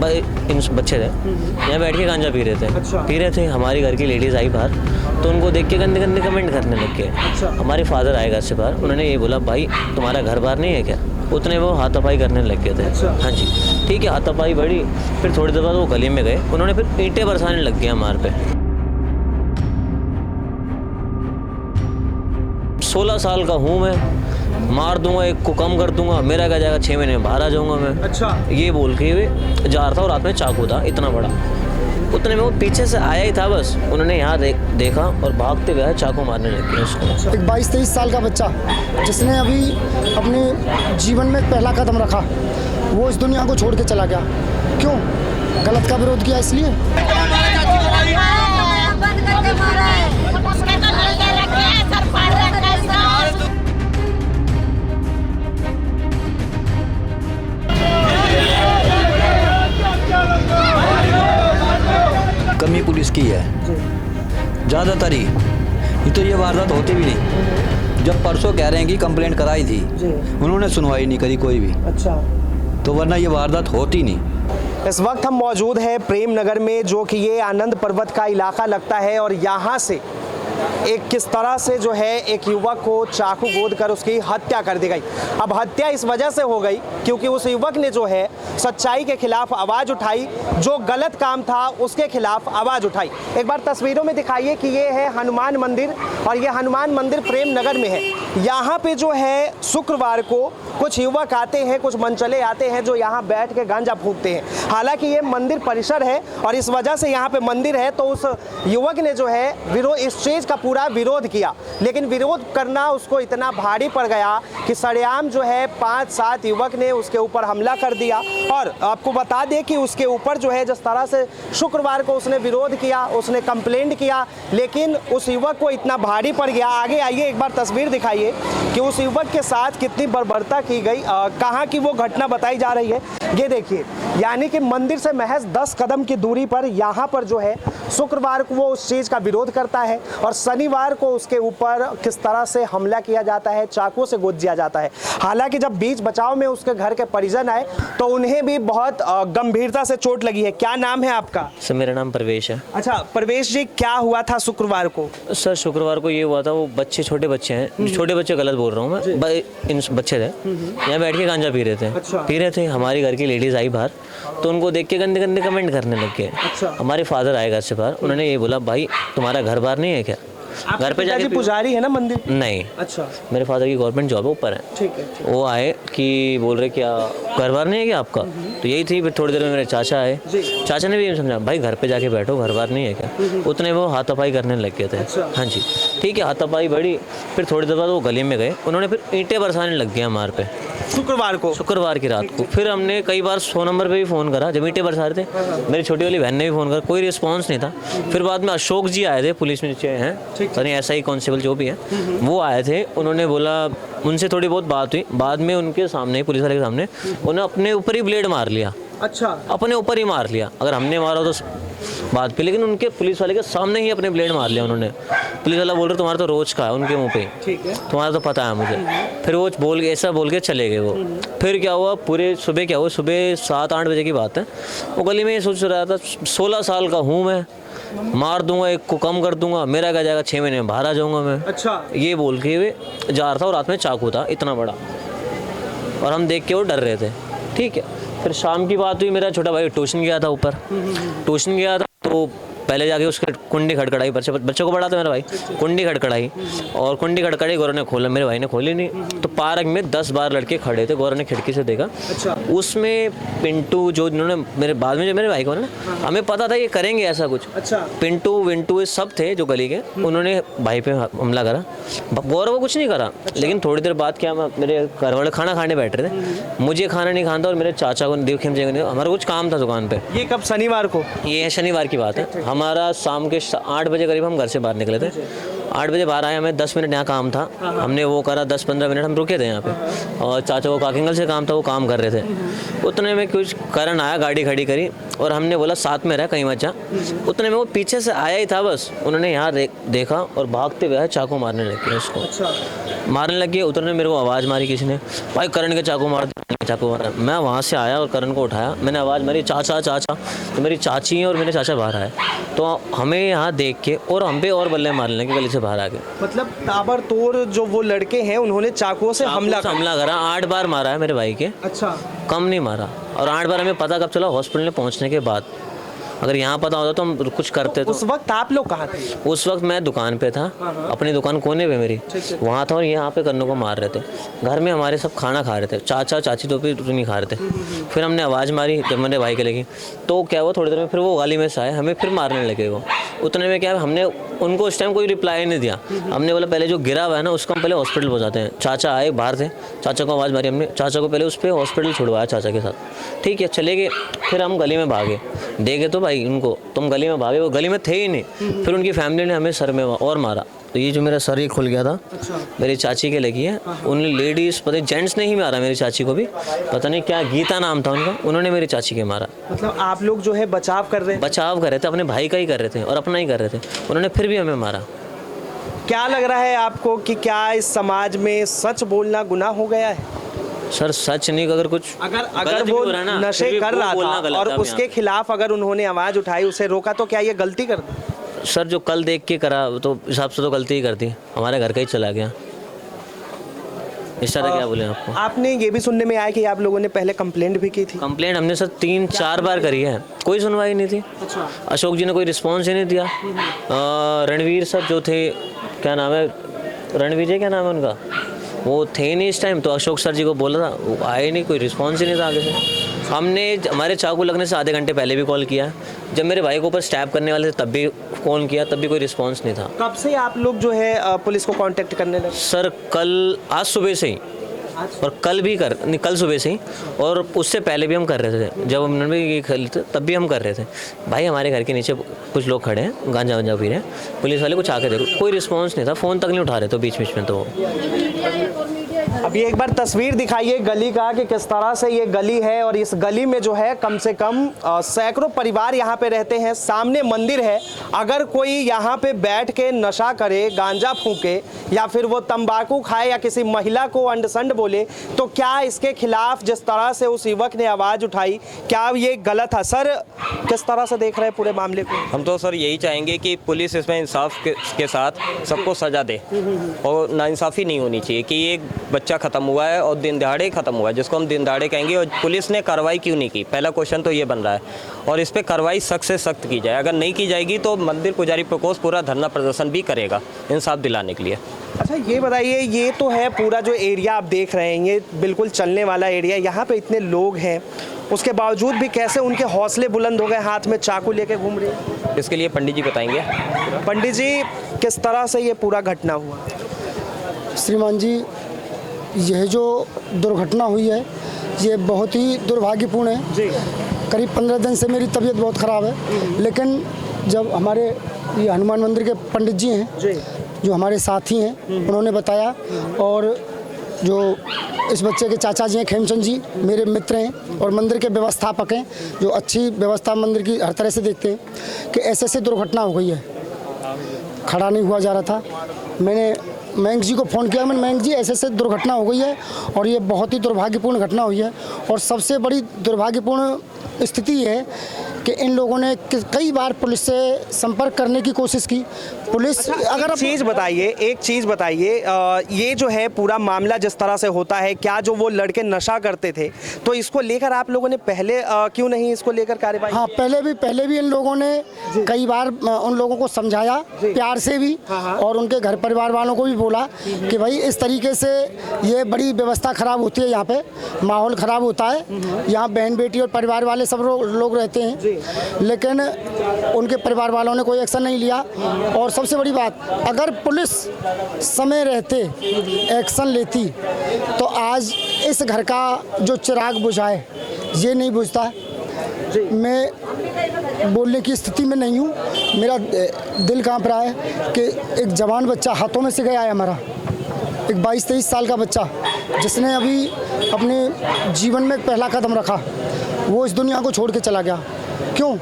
इन बच्चे थे, यहाँ बैठ के गांजा पी रहे थे। अच्छा। पी रहे थे, हमारी घर की लेडीज़ आई बाहर, तो उनको देख के गंदे गंदे कमेंट करने लग गए। अच्छा। हमारे फादर आए घर से बाहर, उन्होंने ये बोला, भाई तुम्हारा घर बाहर नहीं है क्या? उतने वो हाथापाई करने लग गए थे। अच्छा। हाँ जी, ठीक है, हाथापाई बढ़ी, फिर थोड़ी देर बाद वो गली में गए, उन्होंने फिर ईंटें बरसाने लग गए हमारे पे। 16 साल का हूँ मैं, मार दूंगा, एक को कम कर दूंगा, मेरा क्या जाएगा, 6 महीने में बाहर आ जाऊंगा मैं। अच्छा। ये बोल के वे जा रहा था और रात में चाकू था इतना बड़ा, उतने में वो पीछे से आया ही था, बस उन्होंने यहाँ देखा और भागते हुए चाकू मारने लग गए उसको। एक 22-23 साल का बच्चा जिसने अभी अपने जीवन में पहला कदम रखा, वो इस दुनिया को छोड़ के चला गया। क्यों? गलत का विरोध किया इसलिए। कमी पुलिस की है ज़्यादातर ही, ये तो ये वारदात होती भी नहीं। जब परसों कह रहे हैं कि कंप्लेंट कराई थी, उन्होंने सुनवाई नहीं करी कोई भी। अच्छा। तो वरना ये वारदात होती नहीं। इस वक्त हम मौजूद हैं प्रेम नगर में, जो कि ये आनंद पर्वत का इलाका लगता है, और यहाँ से एक किस तरह से जो है एक युवक को चाकू गोद कर उसकी हत्या कर दी गई। अब हत्या इस वजह से हो गई क्योंकि उस युवक ने जो है सच्चाई के खिलाफ आवाज़ उठाई, जो गलत काम था उसके खिलाफ आवाज़ उठाई। एक बार तस्वीरों में दिखाइए कि ये है हनुमान मंदिर, और ये हनुमान मंदिर प्रेम नगर में है। यहाँ पे जो है शुक्रवार को कुछ युवक आते हैं, कुछ मनचले आते हैं जो यहाँ बैठ के गांजा फूंकते हैं। हालांकि ये मंदिर परिसर है और इस वजह से यहाँ पे मंदिर है, तो उस युवक ने जो है विरोध, इस चीज़ का पूरा विरोध किया, लेकिन विरोध करना उसको इतना भारी पड़ गया कि सरेआम जो है 5-7 युवक ने उसके ऊपर हमला कर दिया। और आपको बता दें कि उसके ऊपर जो है जिस तरह से शुक्रवार को उसने विरोध किया, उसने कंप्लेंट किया, लेकिन उस युवक को इतना भारी पड़ गया। आगे आइए, एक बार तस्वीर दिखाइए कि उस युवक के साथ कितनी बर्बरता की गई, कहाँ की वो घटना बताई जा रही है। ये देखिए, यानी कि मंदिर से महज 10 कदम की दूरी पर यहाँ पर जो है शुक्रवार को वो उस चीज़ का विरोध करता है और शनिवार को उसके ऊपर किस तरह से हमला किया जाता है, चाकू से गोद दिया जाता है। हालांकि जब बीच बचाव में उसके घर के परिजन आए तो उन्हें भी बहुत गंभीरता से चोट लगी है। क्या नाम है आपका? सर मेरा नाम परवेश है। अच्छा परवेश जी, क्या हुआ था शुक्रवार को? सर शुक्रवार को ये हुआ था, वो बच्चे, छोटे बच्चे हैं, छोटे बच्चे गलत बोल रहा हूँ मैं, इन बच्चे थे, यहाँ बैठ के गांजा पी रहे थे। अच्छा। पी रहे थे, हमारी घर की लेडीज़ आई बाहर, तो उनको देख के गंदे गंदे कमेंट करने लग गए। अच्छा। हमारे फादर आए घर से बाहर, उन्होंने ये बोला, भाई तुम्हारा घर बाहर नहीं है क्या? घर पे जाके पुजारी है ना मंदिर? नहीं। अच्छा। मेरे फादर की गवर्नमेंट जॉब है, ऊपर है। ठीक है। वो आए कि बोल रहे क्या घर बार नहीं है क्या आपका? तो यही थी। फिर थोड़ी देर में मेरे चाचा आए, चाचा ने भी समझा, भाई घर पे जाके बैठो, घर बार नहीं है क्या? उतने वो हाथापाई करने लग गए थे। अच्छा। हाँ जी, ठीक है, हाथापाई बढ़ी, फिर थोड़ी देर बाद वो गली में गए, उन्होंने फिर ईंटें बरसाने लग गए हमारे पे। शुक्रवार की रात को। फिर हमने कई बार 100 नंबर पे भी फ़ोन करा, जब ईंटें बरसा रहे थे। मेरी छोटी वाली बहन ने भी फ़ोन करा, कोई रिस्पॉन्स नहीं था। फिर बाद में अशोक जी आए थे, पुलिस में नीचे हैं, यानी SI कांस्टेबल जो भी है, वो आए थे। उन्होंने बोला, उनसे थोड़ी बहुत बात हुई, बाद में उनके सामने, पुलिस वाले के सामने, उन्होंने अपने ऊपर ही ब्लेड मार लिया। अच्छा। अपने ऊपर ही मार लिया, अगर हमने मारा तो बात पे, लेकिन उनके पुलिस वाले के सामने ही अपने ब्लेड मार लिया उन्होंने। पुलिस वाला बोल रहे तुम्हारा तो रोज का है, उनके मुंह पे, ठीक है, तुम्हारा तो पता है मुझे। फिर वो बोल के ऐसा बोल के चले गए वो। फिर क्या हुआ, पूरे सुबह क्या हुआ, सुबह 7-8 बजे की बात है, वो गली में सोच रहा था 16 साल का हूँ मैं, मार दूंगा, एक को कम कर दूंगा, मेरा क्या जाएगा, 6 महीने में बाहर आ जाऊंगा मैं। अच्छा। ये बोल के वे जा रहा था और रात में चाकू था इतना बड़ा, और हम देख के वो डर रहे थे। ठीक है, फिर शाम की बात हुई, मेरा छोटा भाई ट्यूशन गया था, ऊपर ट्यूशन गया था, तो पहले जाके उसके कुंडी खड़खड़ाई, बच्चों को पढ़ाता मेरा भाई, कुंडी खड़खड़ाई, और कुंडी खड़खड़ाई, गौरव ने खोला, मेरे भाई ने खोली नहीं। तो पार्क में 10-12 लड़के खड़े थे, गौरव ने खिड़की से देखा। अच्छा। उसमें पिंटू, जो जिन्होंने मेरे बाद में जो मेरे भाई को ना, हमें पता था ये करेंगे ऐसा कुछ। अच्छा। पिंटू विंटू ये सब थे जो गली के, उन्होंने भाई पे हमला करा। गौरव को कुछ नहीं करा। अच्छा। लेकिन थोड़ी देर बाद क्या, मेरे घर वाले खाना खाने बैठ रहे थे, मुझे खाना नहीं खाना था, और मेरे चाचा को देव खेम, हमारा कुछ काम था दुकान पे। ये कब? शनिवार को? ये शनिवार की बात है। हमारा शाम के 8 बजे करीब हम घर से बाहर निकले थे। 8 बजे बाहर आए, हमें 10 मिनट यहाँ काम था, हमने वो करा, 10-15 मिनट हम रुके थे यहाँ पे, और चाचा को काकिंगल से काम था, वो काम कर रहे थे। उतने में कुछ कारण आया, गाड़ी खड़ी करी, और हमने बोला साथ में रह, कहीं मत जा। उतने में वो पीछे से आया ही था, बस उन्होंने यहाँ देखा और भागते हुए चाकू मारने लग गए उसको। अच्छा। मारने लग गए। उतरने मेरे को आवाज़ मारी किसी ने, भाई करण के चाकू मार दिया। चाकू मारा। मैं वहाँ से आया और करण को उठाया, मैंने आवाज़ मारी चाचा चाचा, तो मेरी चाची और मेरे चाचा बाहर आए, तो हमें यहाँ देख के और हम पे और बल्ले मारने लगे गली से बाहर आके। मतलब ताबड़तोड़ जो वो लड़के हैं उन्होंने चाकुओं से हमला करा, 8 बार मारा है मेरे भाई के। अच्छा, कम नहीं मारा, और 8 बार हमें पता कब चला, हॉस्पिटल में पहुँचने के बाद। अगर यहाँ पता होता तो हम कुछ करते। तो उस वक्त आप लोग कहाँ थे? उस वक्त मैं दुकान पे था, अपनी दुकान कोने पे मेरी, वहाँ था, और यहाँ पे करने को मार रहे थे। घर में हमारे सब खाना खा रहे थे, चाचा चाची तो भी नहीं खा रहे थे। फिर हमने आवाज़ मारी जब मेरे भाई के लगी, तो क्या हुआ, थोड़ी देर में फिर वो गाली में से आए, हमें फिर मारने लगे। वो उतने में क्या, हमने उनको उस टाइम कोई रिप्लाई नहीं दिया। हमने बोला पहले जो गिरा हुआ है ना उसको हम पहले हॉस्पिटल पहुँचाते हैं। चाचा आए बाहर से, चाचा को आवाज़ मारी हमने, चाचा को पहले उस पर हॉस्पिटल छुड़वाया चाचा के साथ। ठीक है, चले गए। फिर हम गली में भागे, देखे तो भाई उनको, तुम गली में भागे, वो गली में थे ही नहीं। फिर उनकी फैमिली ने हमें सर में और मारा, तो ये जो मेरा सर ही खुल गया था। मेरी चाची के लगी है, उन्हें लेडीज़ पता जेंट्स ने ही मारा मेरी चाची को भी, पता नहीं क्या गीता नाम था उनका, उन्होंने मेरी चाची के मारा। मतलब आप लोग जो है बचाव कर रहे हैं? बचाव कर रहे थे, अपने भाई का ही कर रहे थे और अपना ही कर रहे थे, उन्होंने फिर भी हमें मारा। क्या लग रहा है आपको कि क्या इस समाज में सच बोलना गुनाह हो गया है? सर सच नहीं, अगर कुछ अगर वो नशे कर रहा था और उसके खिलाफ अगर उन्होंने आवाज़ उठाई, उसे रोका, तो क्या ये गलती कर दी? सर जो कल देख के करा तो हिसाब से तो गलती ही कर दी, हमारे घर का ही चला गया। इस तरह क्या बोले आपको। आपने ये भी सुनने में आया कि आप लोगों ने पहले कंप्लेंट भी की थी? कंप्लेंट हमने सर 3-4 बार करी है, कोई सुनवाई नहीं थी। अच्छा। अशोक जी ने कोई रिस्पॉन्स ही नहीं दिया। रणवीर सर जो थे, क्या नाम है, रणवीर जी क्या नाम है उनका, वो थे नहीं इस टाइम, तो अशोक सर जी को बोला था, वो आए नहीं, कोई रिस्पॉन्स ही नहीं था आगे से। हमने हमारे चाकू लगने से आधे घंटे पहले भी कॉल किया, जब मेरे भाई के ऊपर स्टैब करने वाले थे तब भी कॉल किया, तब भी कोई रिस्पॉन्स नहीं था। कब से आप लोग जो है पुलिस को कांटेक्ट करने लगे? सर कल, आज सुबह से ही, और कल भी कल सुबह से ही, और उससे पहले भी हम कर रहे थे। जब हमने ये खेलते तब भी हम कर रहे थे। भाई हमारे घर के नीचे कुछ लोग खड़े हैं, गांजा वांजा पी रहे हैं, पुलिस वाले कुछ आके देखो, कोई रिस्पॉन्स नहीं था, फ़ोन तक नहीं उठा रहे थे बीच बीच में। तो अब ये एक बार तस्वीर दिखाइए गली का कि किस तरह से ये गली है, और इस गली में जो है कम से कम सैकड़ों परिवार यहाँ पे रहते हैं। सामने मंदिर है, अगर कोई यहाँ पे बैठ के नशा करे, गांजा फूके, या फिर वो तंबाकू खाए, या किसी महिला को अंडसंड बोले, तो क्या इसके खिलाफ जिस तरह से उस युवक ने आवाज़ उठाई, क्या ये गलत है? सर किस तरह से देख रहे हैं पूरे मामले को? हम तो सर यही चाहेंगे कि पुलिस इसमें इंसाफ के साथ सबको सज़ा दे, और नाइंसाफ़ी नहीं होनी चाहिए कि एक बच्चा ख़त्म हुआ है और दिन दहाड़े ख़त्म हुआ है, जिसको हम दिन दहाड़े कहेंगे, और पुलिस ने कार्रवाई क्यों नहीं की? पहला क्वेश्चन तो ये बन रहा है, और इस पर कार्रवाई सख्त से सख्त की जाए। अगर नहीं की जाएगी तो मंदिर पुजारी प्रकोष्ठ पूरा धरना प्रदर्शन भी करेगा इंसाफ दिलाने के लिए। अच्छा ये बताइए, ये तो है पूरा जो एरिया आप देख रहे हैं, ये बिल्कुल चलने वाला एरिया, यहाँ पे इतने लोग हैं, उसके बावजूद भी कैसे उनके हौसले बुलंद हो गए, हाथ में चाकू लेके घूम रहे हैं? इसके लिए पंडित जी बताएंगे। पंडित जी, किस तरह से ये पूरा घटना हुआ? श्रीमान जी, यह जो दुर्घटना हुई है ये बहुत ही दुर्भाग्यपूर्ण है जी। करीब 15 दिन से मेरी तबीयत बहुत ख़राब है, लेकिन जब हमारे ये हनुमान मंदिर के पंडित जी हैं जी, जो हमारे साथी हैं, उन्होंने बताया, और जो इस बच्चे के चाचा जी हैं खेमचंद जी, मेरे मित्र हैं और मंदिर के व्यवस्थापक हैं, जो अच्छी व्यवस्था मंदिर की हर तरह से देखते हैं, कि ऐसे दुर्घटना हो गई है, खड़ा नहीं हुआ जा रहा था। मैंने मयंक जी को फ़ोन किया, मैंने मयंक जी ऐसे दुर्घटना हो गई है, और ये बहुत ही दुर्भाग्यपूर्ण घटना हुई है, और सबसे बड़ी दुर्भाग्यपूर्ण स्थिति है कि इन लोगों ने कई बार पुलिस से संपर्क करने की कोशिश की। पुलिस अगर एक चीज़ बताइए, ये जो है पूरा मामला जिस तरह से होता है, क्या जो वो लड़के नशा करते थे, तो इसको लेकर आप लोगों ने पहले क्यों नहीं इसको लेकर कार्रवाई? हाँ, पहले भी इन लोगों ने कई बार उन लोगों को समझाया प्यार से भी, और उनके घर परिवार वालों को भी बोला कि भाई इस तरीके से ये बड़ी व्यवस्था ख़राब होती है, यहाँ पे माहौल ख़राब होता है, यहाँ बहन बेटी और परिवार वाले सब लोग रहते हैं, लेकिन उनके परिवार वालों ने कोई एक्शन नहीं लिया। और सबसे बड़ी बात, अगर पुलिस समय रहते एक्शन लेती तो आज इस घर का जो चिराग बुझाए ये नहीं बुझता। मैं बोलने की स्थिति में नहीं हूँ, मेरा दिल कांप रहा है कि एक जवान बच्चा हाथों में से गया है हमारा, एक 22-23 साल का बच्चा, जिसने अभी अपने जीवन में पहला कदम रखा, वो इस दुनिया को छोड़ के चला गया। क्यों?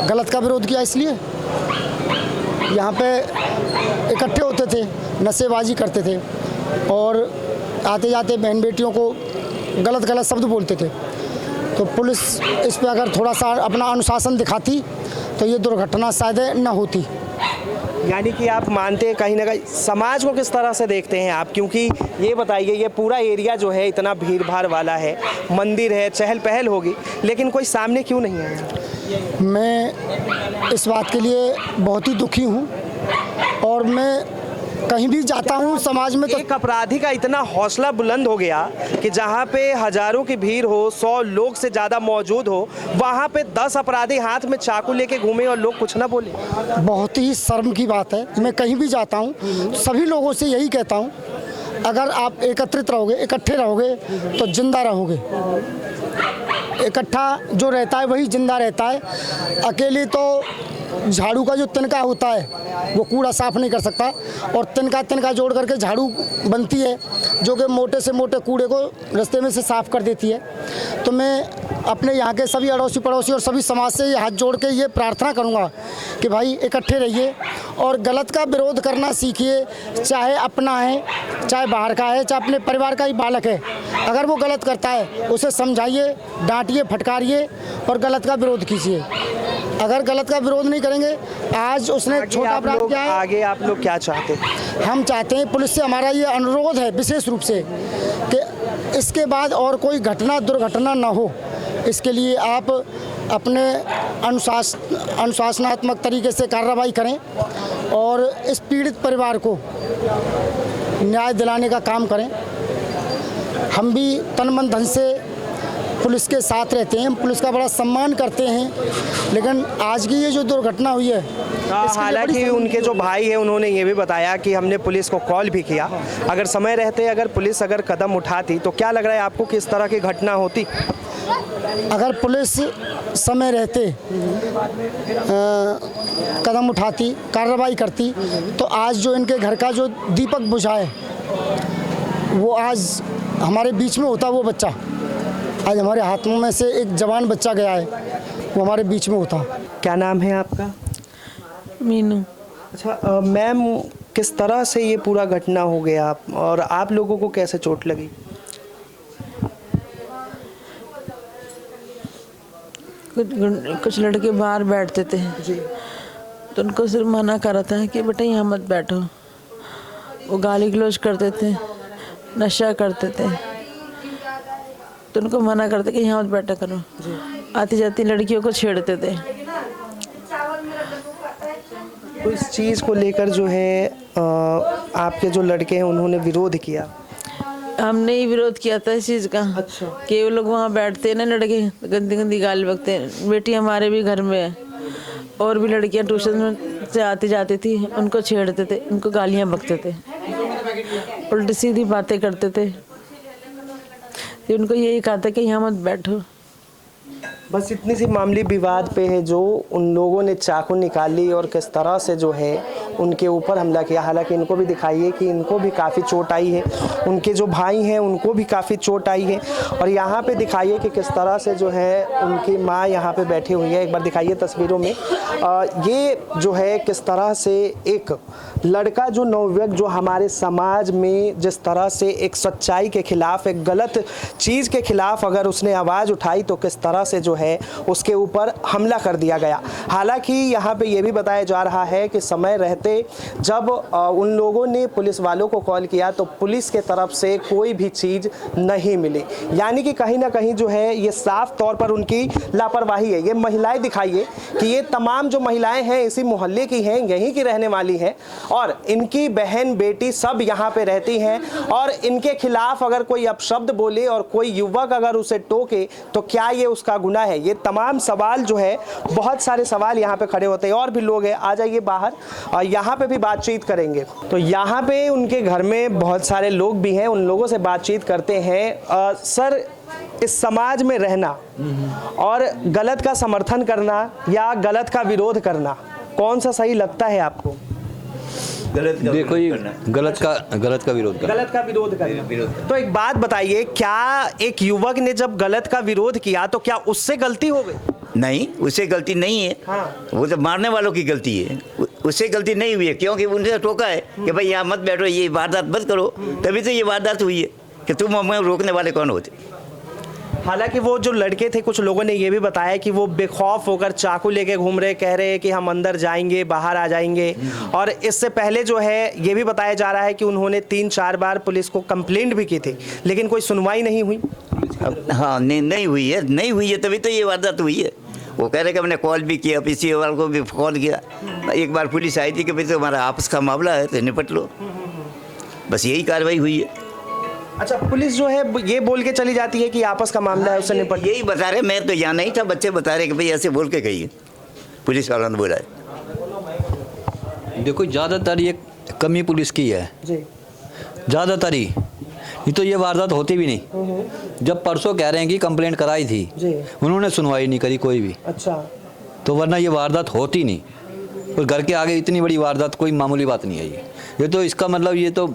गलत का विरोध किया इसलिए। यहाँ पे इकट्ठे होते थे, नशेबाजी करते थे, और आते जाते बहन बेटियों को गलत गलत शब्द बोलते थे। तो पुलिस इस पे अगर थोड़ा सा अपना अनुशासन दिखाती तो ये दुर्घटना शायद न होती। यानी कि आप मानते हैं कहीं ना कहीं समाज को किस तरह से देखते हैं आप, क्योंकि ये बताइए ये पूरा एरिया जो है इतना भीड़ भाड़ वाला है, मंदिर है, चहल पहल होगी, लेकिन कोई सामने क्यों नहीं आया? मैं इस बात के लिए बहुत ही दुखी हूँ और मैं कहीं भी जाता हूँ समाज में तो एक अपराधी का इतना हौसला बुलंद हो गया कि जहाँ पे हजारों की भीड़ हो, 100 लोग से ज़्यादा मौजूद हो, वहाँ पे 10 अपराधी हाथ में चाकू लेके घूमे और लोग कुछ ना बोले। बहुत ही शर्म की बात है। मैं कहीं भी जाता हूँ सभी लोगों से यही कहता हूँ, अगर आप एकत्रित रहोगे, इकट्ठे रहोगे तो जिंदा रहोगे। इकट्ठा जो रहता है वही जिंदा रहता है। अकेले तो झाड़ू का जो तिनका होता है वो कूड़ा साफ नहीं कर सकता, और तिनका जोड़ करके झाड़ू बनती है जो कि मोटे से मोटे कूड़े को रास्ते में से साफ कर देती है। तो मैं अपने यहाँ के सभी अड़ोसी पड़ोसी और सभी समाज से ये हाथ जोड़ के ये प्रार्थना करूँगा कि भाई इकट्ठे रहिए और गलत का विरोध करना सीखिए, चाहे अपना है, चाहे बाहर का है, चाहे अपने परिवार का ही बालक है। अगर वो गलत करता है उसे समझाइए, डांटिए, फटकारिए और गलत का विरोध कीजिए। अगर गलत का विरोध नहीं करेंगे, आज उसने छोटा अपराध किया है, आगे आप लोग क्या चाहते हैं? हम चाहते हैं, पुलिस से हमारा ये अनुरोध है विशेष रूप से कि इसके बाद और कोई घटना दुर्घटना ना हो, इसके लिए आप अपने अनुशासनात्मक तरीके से कार्रवाई करें और इस पीड़ित परिवार को न्याय दिलाने का काम करें। हम भी तन मन धन से पुलिस के साथ रहते हैं, पुलिस का बड़ा सम्मान करते हैं, लेकिन आज की ये जो दुर्घटना हुई है, हालांकि उनके जो भाई है उन्होंने ये भी बताया कि हमने पुलिस को कॉल भी किया, अगर समय रहते अगर पुलिस अगर कदम उठाती तो क्या लग रहा है आपको किस तरह की घटना होती? अगर पुलिस समय रहते कदम उठाती, कार्रवाई करती, तो आज जो इनके घर का जो दीपक बुझा है वो आज हमारे बीच में होता। वो बच्चा आज हमारे हाथों में से एक जवान बच्चा गया है, वो हमारे बीच में होता। क्या नाम है आपका? मीनू। अच्छा मैम, किस तरह से ये पूरा घटना हो गया और आप लोगों को कैसे चोट लगी? कुछ लड़के बाहर बैठते थे जी, तो उनको सिर्फ मना करा था कि बेटा यहाँ मत बैठो। वो गाली गलौज करते थे, नशा करते थे, तो उनको मना करते कि यहाँ मत बैठा करो। आती जाती लड़कियों को छेड़ते थे। तो इस चीज़ को लेकर जो है आपके जो लड़के हैं उन्होंने विरोध किया? हमने ही विरोध किया था इस चीज़ का। अच्छा। कि वो लोग वहाँ बैठते हैं ना लड़के, गंदी गंदी गाली बकते हैं। बेटी हमारे भी घर में है, और भी लड़कियाँ ट्यूशन से आती जाती थी, उनको छेड़ते थे, उनको गालियाँ बकते थे, उल्टी सीधी बातें करते थे। तो उनको यही कहा था कि यहाँ मत बैठो। बस इतनी सी मामूली विवाद पे है जो उन लोगों ने चाकू निकाली और किस तरह से जो है उनके ऊपर हमला किया। हालांकि इनको भी दिखाइए कि इनको भी काफ़ी चोट आई है, उनके जो भाई हैं उनको भी काफ़ी चोट आई है, और यहाँ पे दिखाइए कि किस तरह से जो है उनकी माँ यहाँ पे बैठी हुई है। एक बार दिखाइए तस्वीरों में। ये जो है किस तरह से एक लड़का जो नवयुवक जो हमारे समाज में जिस तरह से एक सच्चाई के खिलाफ, एक गलत चीज़ के खिलाफ अगर उसने आवाज़ उठाई तो किस तरह से जो है उसके ऊपर हमला कर दिया गया। हालांकि यहाँ पे ये भी बताया जा रहा है कि समय रहते जब उन लोगों ने पुलिस वालों को कॉल किया तो पुलिस के तरफ से कोई भी चीज़ नहीं मिली। यानी कि कहीं ना कहीं जो है ये साफ तौर पर उनकी लापरवाही है। ये महिलाएं दिखाइए कि ये तमाम जो महिलाएं हैं इसी मोहल्ले की हैं, यहीं की रहने वाली हैं, और इनकी बहन बेटी सब यहाँ पे रहती हैं, और इनके खिलाफ अगर कोई अपशब्द बोले और कोई युवक अगर उसे टोके तो क्या ये उसका गुनाह है? ये तमाम सवाल जो है, बहुत सारे सवाल यहाँ पे खड़े होते हैं। और भी लोग हैं, आ जाइए बाहर, यहाँ पे भी बातचीत करेंगे। तो यहाँ पे उनके घर में बहुत सारे लोग भी हैं, उन लोगों से बातचीत करते हैं। सर, इस समाज में रहना और गलत का समर्थन करना या गलत का विरोध करना, कौन सा सही लगता है आपको? देखो ये गलत का विरोध करना। गलत का विरोध करना। तो एक बात बताइए, क्या एक युवक ने जब गलत का विरोध किया तो क्या उससे गलती हो गई? नहीं, उससे गलती नहीं है। हाँ। वो तो मारने वालों की गलती है, उससे गलती नहीं हुई है, क्योंकि उनसे टोका है कि भाई यहाँ मत बैठो, ये वारदात मत करो, तभी तो ये वारदात हुई है। कि तुम हमें रोकने वाले कौन होते? हालांकि वो जो लड़के थे, कुछ लोगों ने ये भी बताया कि वो बेखौफ होकर चाकू लेके घूम रहे, कह रहे हैं कि हम अंदर जाएंगे, बाहर आ जाएंगे। और इससे पहले जो है ये भी बताया जा रहा है कि उन्होंने 3-4 बार पुलिस को कंप्लेंट भी की थी, लेकिन कोई सुनवाई नहीं हुई। हाँ, नहीं हुई है तभी तो ये वारदात हुई है। वो कह रहे कि हमने कॉल भी किया, पीसी वाले को भी कॉल किया। एक बार पुलिस आई थी कि भाई तो हमारा आपस का मामला है तो निपट लो, बस यही कार्रवाई हुई है। अच्छा, पुलिस जो है ये बोल के चली जाती है कि आपस का मामला है, उससे निपट। यही बता रहे, मैं तो यहाँ नहीं था, बच्चे बता रहे कि भाई ऐसे बोल के गई है, पुलिस वालों ने बोला है। देखो ज़्यादातर ये कमी पुलिस की है जी, ज़्यादातर ही, ये तो ये वारदात होती भी नहीं। जब परसों कह रहे हैं कि कंप्लेंट कराई थी, जी। उन्होंने सुनवाई नहीं करी कोई भी, अच्छा। तो वरना ये वारदात होती नहीं। और घर के आगे इतनी बड़ी वारदात कोई मामूली बात नहीं है ये तो इसका मतलब ये तो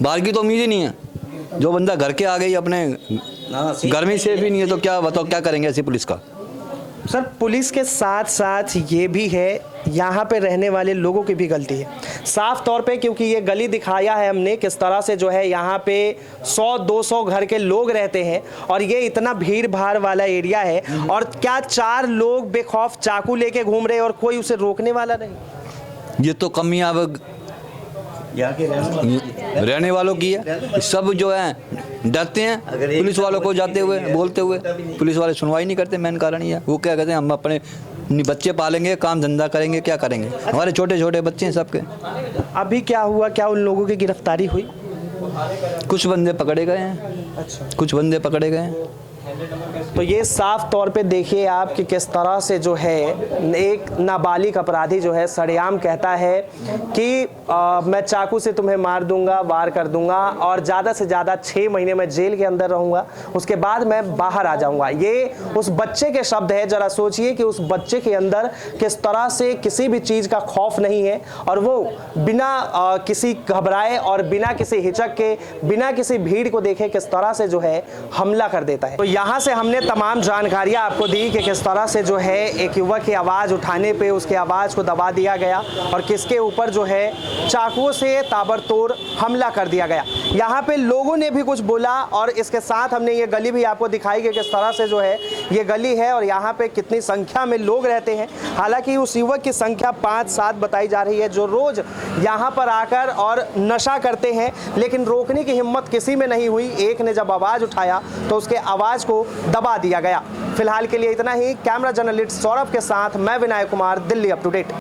बाहर की तो उम्मीद ही नहीं है। जो बंदा घर के आगे ही अपने घर में सेफ ही नहीं है तो क्या बताओ क्या करेंगे ऐसी पुलिस का। सर, पुलिस के साथ साथ ये भी है, यहाँ पे रहने वाले लोगों की भी गलती है साफ तौर पे, क्योंकि ये गली दिखाया है हमने किस तरह से जो है यहाँ पे 100-200 घर के लोग रहते हैं और ये इतना भीड़ भाड़ वाला एरिया है। और क्या 4 लोग बेखौफ चाकू लेके घूम रहे और कोई उसे रोकने वाला नहीं? ये तो कमियां अब रहने वालों की है। सब जो है डरते हैं पुलिस वालों को जाते हुए, बोलते हुए। पुलिस वाले सुनवाई नहीं करते, मेन कारण ये है। वो क्या कहते हैं, हम अपने बच्चे पालेंगे, काम धंधा करेंगे, क्या करेंगे, हमारे छोटे छोटे बच्चे हैं सबके। अभी क्या हुआ, क्या उन लोगों की गिरफ्तारी हुई? कुछ बंदे पकड़े गए हैं। अच्छा। कुछ बंदे पकड़े गए हैं। तो ये साफ तौर पे देखिए आप कि किस तरह से जो है एक नाबालिग अपराधी जो है सरेआम कहता है कि मैं चाकू से तुम्हें मार दूंगा, वार कर दूंगा और ज़्यादा से ज़्यादा 6 महीने में जेल के अंदर रहूंगा, उसके बाद मैं बाहर आ जाऊंगा। ये उस बच्चे के शब्द है। जरा सोचिए कि उस बच्चे के अंदर किस तरह से किसी भी चीज़ का खौफ नहीं है और वो बिना किसी घबराए और बिना किसी हिचक के, बिना किसी भीड़ को देखे किस तरह से जो है हमला कर देता है। तो यहाँ से हमने तमाम जानकारियाँ आपको दी कि किस तरह से जो है एक युवक की आवाज़ उठाने पे उसके आवाज़ को दबा दिया गया और किसके ऊपर जो है चाकुओं से ताबड़तोड़ हमला कर दिया गया। यहाँ पे लोगों ने भी कुछ बोला और इसके साथ हमने ये गली भी आपको दिखाई कि किस तरह से जो है ये गली है और यहाँ पे कितनी संख्या में लोग रहते हैं। हालांकि उस युवक की संख्या 5-7 बताई जा रही है जो रोज़ यहाँ पर आकर और नशा करते हैं, लेकिन रोकने की हिम्मत किसी में नहीं हुई। एक ने जब आवाज़ उठाया तो उसके आवाज़ को दबा दिया गया। फिलहाल के लिए इतना ही। कैमरा जर्नलिस्ट सौरभ के साथ मैं Vinayak Kumar, Delhi up to date.